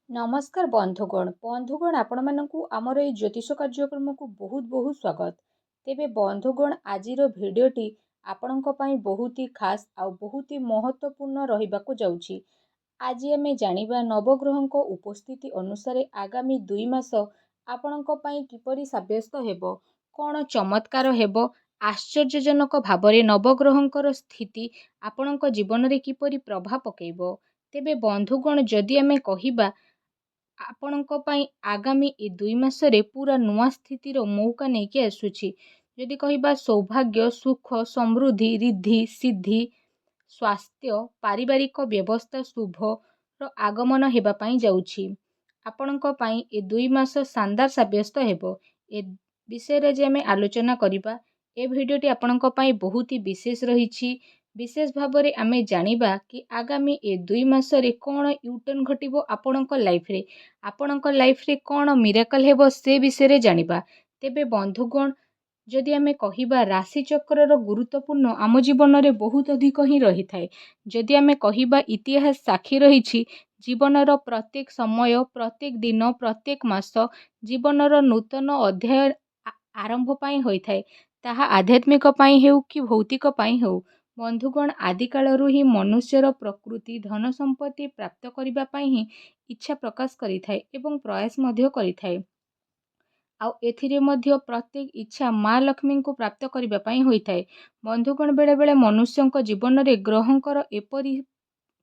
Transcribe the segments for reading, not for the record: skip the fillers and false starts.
ନମସ୍କାର ବନ୍ଧୁଗଣ ଆପଣମାନଙ୍କୁ ଆମର ଏଇ ଜ୍ୟୋତିଷ କାର୍ଯ୍ୟକ୍ରମକୁ ବହୁତ ସ୍ୱାଗତ। ତେବେ ବନ୍ଧୁଗଣ ଆଜିର ଭିଡ଼ିଓଟି ଆପଣଙ୍କ ପାଇଁ ବହୁତ ହି ଖାସ୍ ଆଉ ବହୁତ ହି ମହତ୍ତ୍ୱପୂର୍ଣ୍ଣ ରହିବାକୁ ଯାଉଛି। ଆଜି ଆମେ ଜାଣିବା ନବଗ୍ରହଙ୍କ ଉପସ୍ଥିତି ଅନୁସାରେ ଆଗାମୀ 2 ମାସ ଆପଣଙ୍କ ପାଇଁ କିପରି ସାବ୍ୟସ୍ତ ହେବ, କ'ଣ ଚମତ୍କାର ହେବ, ଆଶ୍ଚର୍ଯ୍ୟଜନକ ଭାବରେ ନବଗ୍ରହଙ୍କର ସ୍ଥିତି ଆପଣଙ୍କ ଜୀବନରେ କିପରି ପ୍ରଭାବ ପକାଇବ। ତେବେ ବନ୍ଧୁଗଣ ଯଦି ଆମେ କହିବା ଆପଣଙ୍କ ପାଇଁ ଆଗାମୀ ଏ 2 ମାସରେ ପୁରା ନୂଆ ସ୍ଥିତିର ମଉକା ନେଇକି ଆସୁଛି। ଯଦି କହିବା ସୌଭାଗ୍ୟ, ସୁଖ, ସମୃଦ୍ଧି, ରିଦ୍ଧି, ସିଦ୍ଧି, ସ୍ୱାସ୍ଥ୍ୟ, ପାରିବାରିକ ବ୍ୟବସ୍ଥା ଶୁଭର ଆଗମନ ହେବା ପାଇଁ ଯାଉଛି। ଆପଣଙ୍କ ପାଇଁ ଏ 2 ମାସ ଶାନଦାର ସାବ୍ୟସ୍ତ ହେବ। ଏ ବିଷୟରେ ଯେ ଆମେ ଆଲୋଚନା କରିବା, ଏ ଭିଡ଼ିଓଟି ଆପଣଙ୍କ ପାଇଁ ବହୁତ ହି ବିଶେଷ ରହିଛି। ବିଶେଷ ଭାବରେ ଆମେ ଜାଣିବା କି ଆଗାମୀ ଏ 2 ମାସରେ କ'ଣ ୟୁଟର୍ନ ଘଟିବ ଆପଣଙ୍କ ଲାଇଫରେ। ଆପଣଙ୍କ ଲାଇଫରେ କ'ଣ ମିରାକଲ ହେବ ସେ ବିଷୟରେ ଜାଣିବା। ତେବେ ବନ୍ଧୁଗଣ ଯଦି ଆମେ କହିବା ରାଶିଚକ୍ରର ଗୁରୁତ୍ୱପୂର୍ଣ୍ଣ ଆମ ଜୀବନରେ ବହୁତ ଅଧିକ ହିଁ ରହିଥାଏ। ଯଦି ଆମେ କହିବା ଇତିହାସ ସାକ୍ଷୀ ରହିଛି ଜୀବନର ପ୍ରତ୍ୟେକ ସମୟ, ପ୍ରତ୍ୟେକ ଦିନ, ପ୍ରତ୍ୟେକ ମାସ ଜୀବନର ନୂତନ ଅଧ୍ୟାୟ ଆରମ୍ଭ ପାଇଁ ହୋଇଥାଏ। ତାହା ଆଧ୍ୟାତ୍ମିକ ପାଇଁ ହେଉ କି ଭୌତିକ ପାଇଁ ହେଉ। ବନ୍ଧୁଗଣ ଆଦିକାଳରୁ ହିଁ ମନୁଷ୍ୟର ପ୍ରକୃତି ଧନ ସମ୍ପତ୍ତି ପ୍ରାପ୍ତ କରିବା ପାଇଁ ହିଁ ଇଚ୍ଛା ପ୍ରକାଶ କରିଥାଏ ଏବଂ ପ୍ରୟାସ ମଧ୍ୟ କରିଥାଏ। ଆଉ ଏଥିରେ ମଧ୍ୟ ପ୍ରତ୍ୟେକ ଇଚ୍ଛା ମା ଲକ୍ଷ୍ମୀଙ୍କୁ ପ୍ରାପ୍ତ କରିବା ପାଇଁ ହୋଇଥାଏ। ବନ୍ଧୁଗଣ ବେଳେବେଳେ ମନୁଷ୍ୟଙ୍କ ଜୀବନରେ ଗ୍ରହଙ୍କର ଏପରି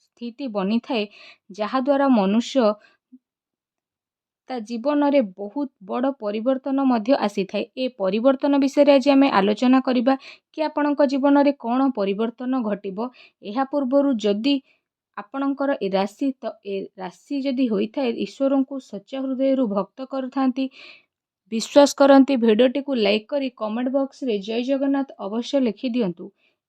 ସ୍ଥିତି ବନିଥାଏ ଯାହାଦ୍ୱାରା ମନୁଷ୍ୟ ତା ଜୀବନରେ ବହୁତ ବଡ଼ ପରିବର୍ତ୍ତନ ମଧ୍ୟ ଆସିଥାଏ। ଏ ପରିବର୍ତ୍ତନ ବିଷୟରେ ଆଜି ଆମେ ଆଲୋଚନା କରିବା କି ଆପଣଙ୍କ ଜୀବନରେ କ'ଣ ପରିବର୍ତ୍ତନ ଘଟିବ। ଏହା ପୂର୍ବରୁ ଯଦି ଆପଣଙ୍କର ଏ ରାଶି ତ ଏ ରାଶି ଯଦି ହୋଇଥାଏ ଈଶ୍ୱରଙ୍କୁ ସଚ୍ଚା ହୃଦୟରୁ ଭକ୍ତ କରୁଥାନ୍ତି, ବିଶ୍ୱାସ କରନ୍ତି, ଭିଡ଼ିଓଟିକୁ ଲାଇକ୍ କରି କମେଣ୍ଟ ବକ୍ସରେ ଜୟ ଜଗନ୍ନାଥ ଅବଶ୍ୟ ଲେଖିଦିଅନ୍ତୁ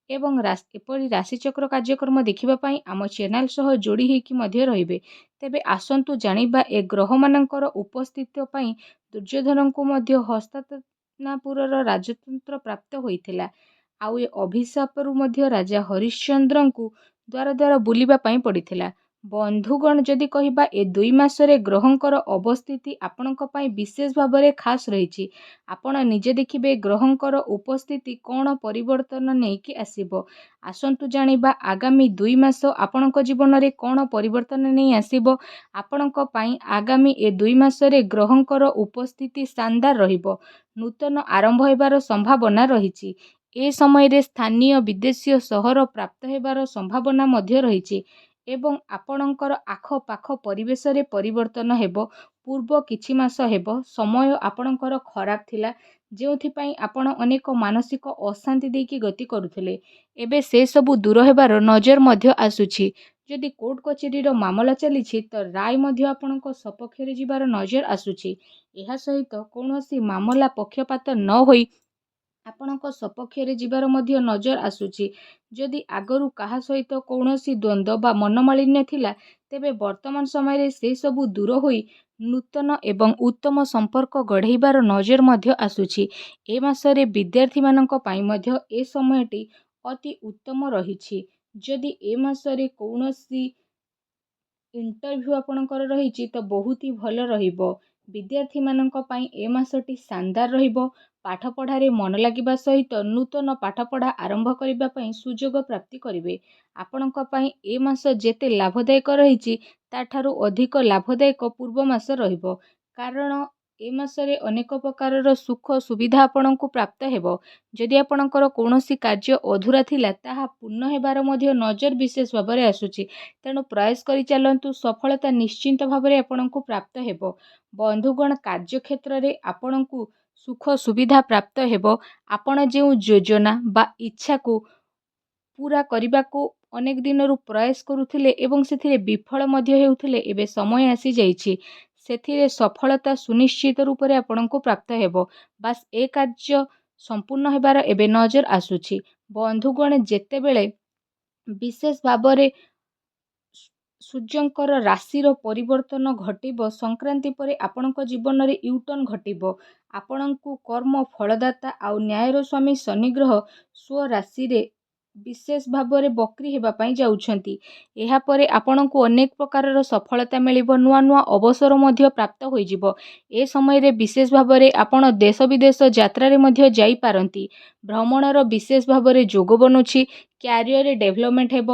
ଏବଂ ଏପରି ରାଶିଚକ୍ର କାର୍ଯ୍ୟକ୍ରମ ଦେଖିବା ପାଇଁ ଆମ ଚ୍ୟାନେଲ ସହ ଯୋଡ଼ି ହୋଇକି ମଧ୍ୟ ରହିବେ। ତେବେ ଆସନ୍ତୁ ଜାଣିବା ଏ ଗ୍ରହମାନଙ୍କର ଉପସ୍ଥିତି ପାଇଁ ଦୁର୍ଯ୍ୟୋଧନଙ୍କୁ ମଧ୍ୟ ହସ୍ତିନାପୁରର ରାଜତନ୍ତ୍ର ପ୍ରାପ୍ତ ହୋଇଥିଲା। ଆଉ ଏ ଅଭିଶାପରୁ ମଧ୍ୟ ରାଜା ହରିଶ୍ଚନ୍ଦ୍ରଙ୍କୁ ଦ୍ୱାର ଦ୍ୱାର ବୁଲିବା ପାଇଁ ପଡ଼ିଥିଲା। ବନ୍ଧୁଗଣ ଯଦି କହିବା ଏ 2 ମାସରେ ଗ୍ରହଙ୍କର ଅବସ୍ଥିତି ଆପଣଙ୍କ ପାଇଁ ବିଶେଷ ଭାବରେ ଖାସ୍ ରହିଛି। ଆପଣ ନିଜେ ଦେଖିବେ ଗ୍ରହଙ୍କର ଉପସ୍ଥିତି କ'ଣ ପରିବର୍ତ୍ତନ ନେଇକି ଆସିବ। ଆସନ୍ତୁ ଜାଣିବା ଆଗାମୀ 2 ମାସ ଆପଣଙ୍କ ଜୀବନରେ କ'ଣ ପରିବର୍ତ୍ତନ ନେଇ ଆସିବ। ଆପଣଙ୍କ ପାଇଁ ଆଗାମୀ ଏ 2 ମାସରେ ଗ୍ରହଙ୍କର ଉପସ୍ଥିତି ଶାନଦାର ରହିବ। ନୂତନ ଆରମ୍ଭ ହେବାର ସମ୍ଭାବନା ରହିଛି। ଏ ସମୟରେ ସ୍ଥାନୀୟ ବିଦେଶୀୟ ସହର ପ୍ରାପ୍ତ ହେବାର ସମ୍ଭାବନା ମଧ୍ୟ ରହିଛି ଏବଂ ଆପଣଙ୍କର ଆଖପାଖ ପରିବେଶରେ ପରିବର୍ତ୍ତନ ହେବ। ପୂର୍ବ କିଛି ମାସ ହେବ ସମୟ ଆପଣଙ୍କର ଖରାପ ଥିଲା, ଯେଉଁଥିପାଇଁ ଆପଣ ଅନେକ ମାନସିକ ଅଶାନ୍ତି ଦେଇକି ଗତି କରୁଥିଲେ। ଏବେ ସେସବୁ ଦୂର ହେବାର ନଜର ମଧ୍ୟ ଆସୁଛି। ଯଦି କୋର୍ଟ କଚେରୀର ମାମଲା ଚାଲିଛି ତ ରାୟ ମଧ୍ୟ ଆପଣଙ୍କ ସପକ୍ଷରେ ଯିବାର ନଜର ଆସୁଛି। ଏହା ସହିତ କୌଣସି ମାମଲା ପକ୍ଷପାତ ନ ହୋଇ ଆପଣଙ୍କ ସପକ୍ଷରେ ଯିବାର ମଧ୍ୟ ନଜର ଆସୁଛି। ଯଦି ଆଗରୁ କାହା ସହିତ କୌଣସି ଦ୍ୱନ୍ଦ୍ୱ ବା ମନମାଳିନ୍ୟ ଥିଲା ତେବେ ବର୍ତ୍ତମାନ ସମୟରେ ସେସବୁ ଦୂର ହୋଇ ନୂତନ ଏବଂ ଉତ୍ତମ ସମ୍ପର୍କ ଗଢ଼େଇବାର ନଜର ମଧ୍ୟ ଆସୁଛି। ଏ ମାସରେ ବିଦ୍ୟାର୍ଥୀମାନଙ୍କ ପାଇଁ ମଧ୍ୟ ଏ ସମୟଟି ଅତି ଉତ୍ତମ ରହିଛି। ଯଦି ଏ ମାସରେ କୌଣସି ଇଣ୍ଟରଭ୍ୟୁ ଆପଣଙ୍କର ରହିଛି ତ ବହୁତ ହି ଭଲ ରହିବ। ବିଦ୍ୟାର୍ଥୀମାନଙ୍କ ପାଇଁ ଏ ମାସଟି ଶାନଦାର ରହିବ। ପାଠପଢ଼ାରେ ମନ ଲାଗିବା ସହିତ ନୂତନ ପାଠପଢ଼ା ଆରମ୍ଭ କରିବା ପାଇଁ ସୁଯୋଗ ପ୍ରାପ୍ତି କରିବେ। ଆପଣଙ୍କ ପାଇଁ ଏ ମାସ ଯେତେ ଲାଭଦାୟକ ରହିଛି ତାଠାରୁ ଅଧିକ ଲାଭଦାୟକ ପୂର୍ବ ମାସ ରହିବ। କାରଣ ଏ ମାସରେ ଅନେକ ପ୍ରକାରର ସୁଖ ସୁବିଧା ଆପଣଙ୍କୁ ପ୍ରାପ୍ତ ହେବ। ଯଦି ଆପଣଙ୍କର କୌଣସି କାର୍ଯ୍ୟ ଅଧୁରା ଥିଲା ତାହା ପୂର୍ଣ୍ଣ ହେବାର ମଧ୍ୟ ନଜର ବିଶେଷ ଭାବରେ ଆସୁଛି। ତେଣୁ ପ୍ରୟାସ କରିଚାଲନ୍ତୁ, ସଫଳତା ନିଶ୍ଚିନ୍ତ ଭାବରେ ଆପଣଙ୍କୁ ପ୍ରାପ୍ତ ହେବ। ବନ୍ଧୁଗଣ କାର୍ଯ୍ୟକ୍ଷେତ୍ରରେ ଆପଣଙ୍କୁ ସୁଖ ସୁବିଧା ପ୍ରାପ୍ତ ହେବ। ଆପଣ ଯେଉଁ ଯୋଜନା ବା ଇଚ୍ଛାକୁ ପୂରା କରିବାକୁ ଅନେକ ଦିନରୁ ପ୍ରୟାସ କରୁଥିଲେ ଏବଂ ସେଥିରେ ବିଫଳ ମଧ୍ୟ ହେଉଥିଲେ, ଏବେ ସମୟ ଆସିଯାଇଛି ସେଥିରେ ସଫଳତା ସୁନିଶ୍ଚିତ ରୂପରେ ଆପଣଙ୍କୁ ପ୍ରାପ୍ତ ହେବ। ବାସ୍ ଏ କାର୍ଯ୍ୟ ସମ୍ପୂର୍ଣ୍ଣ ହେବାର ଏବେ ନଜର ଆସୁଛି। ବନ୍ଧୁଗଣ ଯେତେବେଳେ ବିଶେଷ ଭାବରେ ସୂର୍ଯ୍ୟଙ୍କର ରାଶିର ପରିବର୍ତ୍ତନ ଘଟିବ, ସଂକ୍ରାନ୍ତି ପରେ ଆପଣଙ୍କ ଜୀବନରେ ୟୁଟର୍ନ ଘଟିବ। ଆପଣଙ୍କୁ କର୍ମ ଫଳଦାତା ଆଉ ନ୍ୟାୟର ସ୍ୱାମୀ ଶନି ଗ୍ରହ ସ୍ୱରାଶିରେ ବିଶେଷ ଭାବରେ ବକ୍ରି ହେବା ପାଇଁ ଯାଉଛନ୍ତି। ଏହାପରେ ଆପଣଙ୍କୁ ଅନେକ ପ୍ରକାରର ସଫଳତା ମିଳିବ, ନୂଆ ନୂଆ ଅବସର ମଧ୍ୟ ପ୍ରାପ୍ତ ହୋଇଯିବ। ଏ ସମୟରେ ବିଶେଷ ଭାବରେ ଆପଣ ଦେଶ ବିଦେଶ ଯାତ୍ରାରେ ମଧ୍ୟ ଯାଇପାରନ୍ତି। ଭ୍ରମଣର ବିଶେଷ ଭାବରେ ଯୋଗ ବନୁଛି। କ୍ୟାରିୟରରେ ଡେଭଲପମେଣ୍ଟ ହେବ,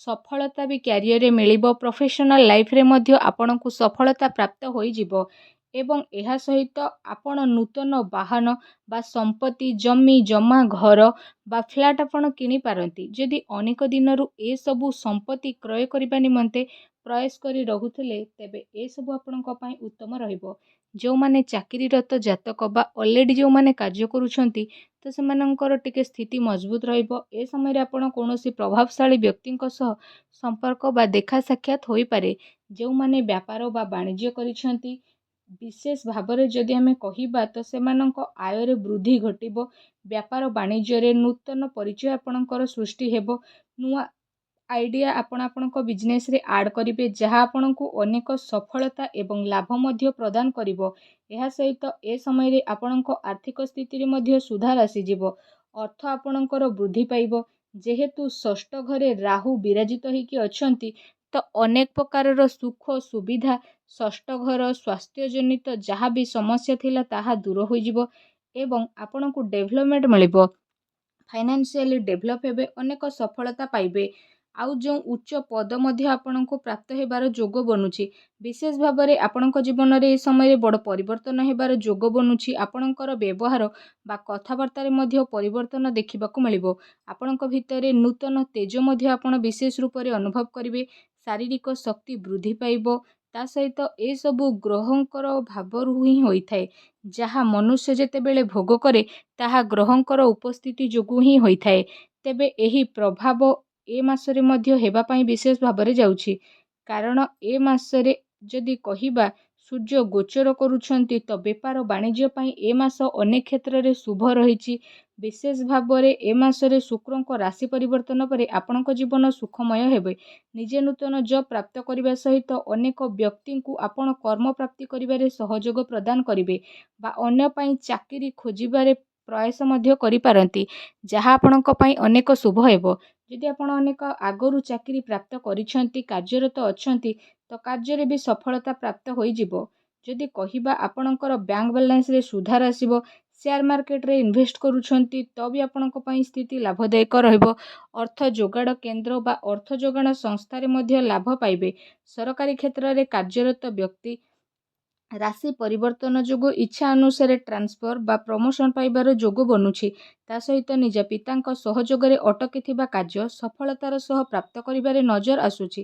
ସଫଳତା ବି କ୍ୟାରିୟରରେ ମିଳିବ। ପ୍ରଫେସନାଲ ଲାଇଫରେ ମଧ୍ୟ ଆପଣଙ୍କୁ ସଫଳତା ପ୍ରାପ୍ତ ହୋଇଯିବ ଏବଂ ଏହା ସହିତ ଆପଣ ନୂତନ ବାହନ ବା ସମ୍ପତ୍ତି, ଜମି ଜମା, ଘର ବା ଫ୍ଲାଟ୍ ଆପଣ କିଣିପାରନ୍ତି। ଯଦି ଅନେକ ଦିନରୁ ଏସବୁ ସମ୍ପତ୍ତି କ୍ରୟ କରିବା ନିମନ୍ତେ ପ୍ରୟାସ କରି ରହୁଥିଲେ, ତେବେ ଏସବୁ ଆପଣଙ୍କ ପାଇଁ ଉତ୍ତମ ରହିବ। ଯେଉଁମାନେ ଚାକିରିରତ ଜାତକ ବା ଅଲରେଡ଼ି ଯେଉଁମାନେ କାର୍ଯ୍ୟ କରୁଛନ୍ତି, ତ ସେମାନଙ୍କର ଟିକେ ସ୍ଥିତି ମଜବୁତ ରହିବ। ଏ ସମୟରେ ଆପଣ କୌଣସି ପ୍ରଭାବଶାଳୀ ବ୍ୟକ୍ତିଙ୍କ ସହ ସମ୍ପର୍କ ବା ଦେଖା ସାକ୍ଷାତ ହୋଇପାରେ। ଯେଉଁମାନେ ବ୍ୟାପାର ବା ବାଣିଜ୍ୟ କରିଛନ୍ତି, ବିଶେଷ ଭାବରେ ଯଦି ଆମେ କହିବା ତ ସେମାନଙ୍କ ଆୟରେ ବୃଦ୍ଧି ଘଟିବ। ବ୍ୟାପାର ବାଣିଜ୍ୟରେ ନୂତନ ପରିଚୟ ଆପଣଙ୍କର ସୃଷ୍ଟି ହେବ। ନୂଆ ଆଇଡ଼ିଆ ଆପଣ ଆପଣଙ୍କ ବିଜନେସରେ ଆଡ଼୍ କରିବେ, ଯାହା ଆପଣଙ୍କୁ ଅନେକ ସଫଳତା ଏବଂ ଲାଭ ମଧ୍ୟ ପ୍ରଦାନ କରିବ। ଏହା ସହିତ ଏ ସମୟରେ ଆପଣଙ୍କ ଆର୍ଥିକ ସ୍ଥିତିରେ ମଧ୍ୟ ସୁଧାର ଆସିଯିବ। ଅର୍ଥ ଆପଣଙ୍କର ବୃଦ୍ଧି ପାଇବ। ଯେହେତୁ ଷଷ୍ଠ ଘରେ ରାହୁ ବିରାଜିତ ହେଇକି ଅଛନ୍ତି, ତ ଅନେକ ପ୍ରକାରର ସୁଖ ସୁବିଧା, ଷଷ୍ଠ ଘର ସ୍ୱାସ୍ଥ୍ୟଜନିତ ଯାହା ବି ସମସ୍ୟା ଥିଲା ତାହା ଦୂର ହୋଇଯିବ ଏବଂ ଆପଣଙ୍କୁ ଡେଭଲପମେଣ୍ଟ ମିଳିବ। ଫାଇନାନ୍ସିଆଲି ଡେଭଲପ ହେବେ, ଅନେକ ସଫଳତା ପାଇବେ। ଆଉ ଯେଉଁ ଉଚ୍ଚ ପଦ ମଧ୍ୟ ଆପଣଙ୍କୁ ପ୍ରାପ୍ତ ହେବାର ଯୋଗ ବନୁଛି। ବିଶେଷ ଭାବରେ ଆପଣଙ୍କ ଜୀବନରେ ଏ ସମୟରେ ବଡ଼ ପରିବର୍ତ୍ତନ ହେବାର ଯୋଗ ବନୁଛି। ଆପଣଙ୍କର ବ୍ୟବହାର ବା କଥାବାର୍ତ୍ତାରେ ମଧ୍ୟ ପରିବର୍ତ୍ତନ ଦେଖିବାକୁ ମିଳିବ। ଆପଣଙ୍କ ଭିତରେ ନୂତନ ତେଜ ମଧ୍ୟ ଆପଣ ବିଶେଷ ରୂପରେ ଅନୁଭବ କରିବେ। ଶାରୀରିକ ଶକ୍ତି ବୃଦ୍ଧି ପାଇବ। ତା ସହିତ ଏସବୁ ଗ୍ରହଙ୍କର ଭାବରୁ ହିଁ ହୋଇଥାଏ। ଯାହା ମନୁଷ୍ୟ ଯେତେବେଳେ ଭୋଗ କରେ, ତାହା ଗ୍ରହଙ୍କର ଉପସ୍ଥିତି ଯୋଗୁଁ ହିଁ ହୋଇଥାଏ। ତେବେ ଏହି ପ୍ରଭାବ ଏ ମାସରେ ମଧ୍ୟ ହେବା ପାଇଁ ବିଶେଷ ଭାବରେ ଯାଉଛି। କାରଣ ଏ ମାସରେ ଯଦି କହିବା ସୂର୍ଯ୍ୟ ଗୋଚର କରୁଛନ୍ତି, ତ ବେପାର ବାଣିଜ୍ୟ ପାଇଁ ଏ ମାସ ଅନେକ କ୍ଷେତ୍ରରେ ଶୁଭ ରହିଛି। ବିଶେଷ ଭାବରେ ଏ ମାସରେ ଶୁକ୍ରଙ୍କ ରାଶି ପରିବର୍ତ୍ତନ ପରେ ଆପଣଙ୍କ ଜୀବନ ସୁଖମୟ ହେବେ। ନିଜେ ନୂତନ ଜବ୍ ପ୍ରାପ୍ତ କରିବା ସହିତ ଅନେକ ବ୍ୟକ୍ତିଙ୍କୁ ଆପଣ କର୍ମ ପ୍ରାପ୍ତି କରିବାରେ ସହଯୋଗ ପ୍ରଦାନ କରିବେ ବା ଅନ୍ୟ ପାଇଁ ଚାକିରି ଖୋଜିବାରେ ପ୍ରୟାସ ମଧ୍ୟ କରିପାରନ୍ତି, ଯାହା ଆପଣଙ୍କ ପାଇଁ ଅନେକ ଶୁଭ ହେବ। ଯଦି ଆପଣ ଅନେକ ଆଗରୁ ଚାକିରି ପ୍ରାପ୍ତ କରିଛନ୍ତି, କାର୍ଯ୍ୟରତ ଅଛନ୍ତି, ତ କାର୍ଯ୍ୟରେ ବି ସଫଳତା ପ୍ରାପ୍ତ ହୋଇଯିବ। ଯଦି କହିବା ଆପଣଙ୍କର ବ୍ୟାଙ୍କ ବାଲାନ୍ସରେ ସୁଧାର ଆସିବ, ସେୟାର ମାର୍କେଟରେ ଇନଭେଷ୍ଟ କରୁଛନ୍ତି, ତ ବି ଆପଣଙ୍କ ପାଇଁ ସ୍ଥିତି ଲାଭଦାୟକ ରହିବ। ଅର୍ଥ ଯୋଗାଡ଼ କେନ୍ଦ୍ର ବା ଅର୍ଥ ଯୋଗାଣ ସଂସ୍ଥାରେ ମଧ୍ୟ ଲାଭ ପାଇବେ। ସରକାରୀ କ୍ଷେତ୍ରରେ କାର୍ଯ୍ୟରତ ବ୍ୟକ୍ତି ରାଶି ପରିବର୍ତ୍ତନ ଯୋଗୁଁ ଇଚ୍ଛା ଅନୁସାରେ ଟ୍ରାନ୍ସଫର ବା ପ୍ରମୋସନ ପାଇବାର ଯୋଗ ବନୁଛି। ତା ସହିତ ନିଜ ପିତାଙ୍କ ସହଯୋଗରେ ଅଟକିଥିବା କାର୍ଯ୍ୟ ସଫଳତାର ସହ ପ୍ରାପ୍ତ କରିବାରେ ନଜର ଆସୁଛି।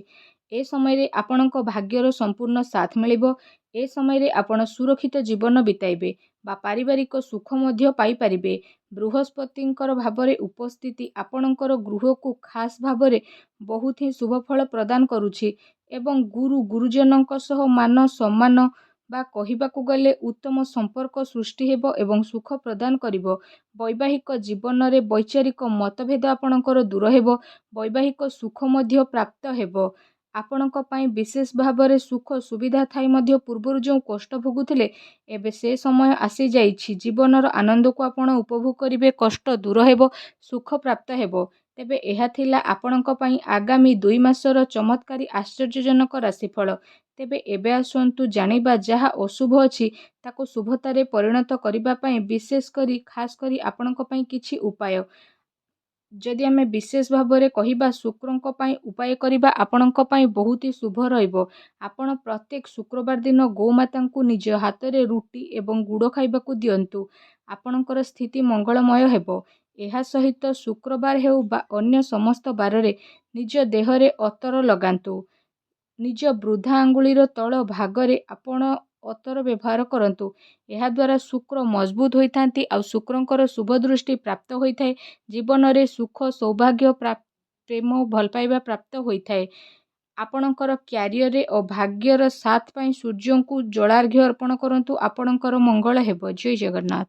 ଏ ସମୟରେ ଆପଣଙ୍କ ଭାଗ୍ୟର ସମ୍ପୂର୍ଣ୍ଣ ସାଥ ମିଳିବ। ଏ ସମୟରେ ଆପଣ ସୁରକ୍ଷିତ ଜୀବନ ବିତାଇବେ ବା ପାରିବାରିକ ସୁଖ ମଧ୍ୟ ପାଇପାରିବେ। ବୃହସ୍ପତିଙ୍କର ଭାବରେ ଉପସ୍ଥିତି ଆପଣଙ୍କର ଗୃହକୁ ଖାସ୍ ଭାବରେ ବହୁତ ହିଁ ଶୁଭ ଫଳ ପ୍ରଦାନ କରୁଛି ଏବଂ ଗୁରୁଜନଙ୍କ ସହ ମାନ ସମ୍ମାନ ବା କହିବାକୁ ଗଲେ ଉତ୍ତମ ସମ୍ପର୍କ ସୃଷ୍ଟି ହେବ ଏବଂ ସୁଖ ପ୍ରଦାନ କରିବ। ବୈବାହିକ ଜୀବନରେ ବୈଚାରିକ ମତଭେଦ ଆପଣଙ୍କର ଦୂର ହେବ। ବୈବାହିକ ସୁଖ ମଧ୍ୟ ପ୍ରାପ୍ତ ହେବ। ଆପଣଙ୍କ ପାଇଁ ବିଶେଷ ଭାବରେ ସୁଖ ସୁବିଧା ଥାଇ ମଧ୍ୟ ପୂର୍ବରୁ ଯେଉଁ କଷ୍ଟ ଭୋଗୁଥିଲେ, ଏବେ ସେ ସମୟ ଆସିଯାଇଛି। ଜୀବନର ଆନନ୍ଦକୁ ଆପଣ ଉପଭୋଗ କରିବେ, କଷ୍ଟ ଦୂର ହେବ, ସୁଖ ପ୍ରାପ୍ତ ହେବ। ତେବେ ଏହା ଥିଲା ଆପଣଙ୍କ ପାଇଁ ଆଗାମୀ 2 ମାସର ଚମତ୍କାରୀ ଆଶ୍ଚର୍ଯ୍ୟଜନକ ରାଶିଫଳ। ତେବେ ଏବେ ଆସନ୍ତୁ ଜାଣିବା ଯାହା ଅଶୁଭ ଅଛି ତାକୁ ଶୁଭତାରେ ପରିଣତ କରିବା ପାଇଁ ବିଶେଷ କରି ଖାସ୍ କରି ଆପଣଙ୍କ ପାଇଁ କିଛି ଉପାୟ। ଯଦି ଆମେ ବିଶେଷ ଭାବରେ କହିବା ଶୁକ୍ରଙ୍କ ପାଇଁ ଉପାୟ କରିବା ଆପଣଙ୍କ ପାଇଁ ବହୁତ ହି ଶୁଭ ରହିବ। ଆପଣ ପ୍ରତ୍ୟେକ ଶୁକ୍ରବାର ଦିନ ଗୋମାତାଙ୍କୁ ନିଜ ହାତରେ ରୁଟି ଏବଂ ଗୁଡ଼ ଖାଇବାକୁ ଦିଅନ୍ତୁ। ଆପଣଙ୍କର ସ୍ଥିତି ମଙ୍ଗଳମୟ ହେବ। ଏହା ସହିତ ଶୁକ୍ରବାର ହେଉ ବା ଅନ୍ୟ ସମସ୍ତ ବାରରେ ନିଜ ଦେହରେ ଅତର ଲଗାନ୍ତୁ। ନିଜ ବୃଦ୍ଧା ଆଙ୍ଗୁଳିର ତଳ ଭାଗରେ ଆପଣ ଅତର ବ୍ୟବହାର କରନ୍ତୁ। ଏହାଦ୍ୱାରା ଶୁକ୍ର ମଜବୁତ ହୋଇଥାନ୍ତି ଆଉ ଶୁକ୍ରଙ୍କର ଶୁଭ ଦୃଷ୍ଟି ପ୍ରାପ୍ତ ହୋଇଥାଏ। ଜୀବନରେ ସୁଖ ସୌଭାଗ୍ୟ ପ୍ରେମ ଭଲ ପାଇବା ପ୍ରାପ୍ତ ହୋଇଥାଏ। ଆପଣଙ୍କର କ୍ୟାରିୟରରେ ଓ ଭାଗ୍ୟର ସାଥ ପାଇଁ ସୂର୍ଯ୍ୟଙ୍କୁ ଜଳାର୍ଘ୍ୟ ଅର୍ପଣ କରନ୍ତୁ। ଆପଣଙ୍କର ମଙ୍ଗଳ ହେବ। ଜୟ ଜଗନ୍ନାଥ।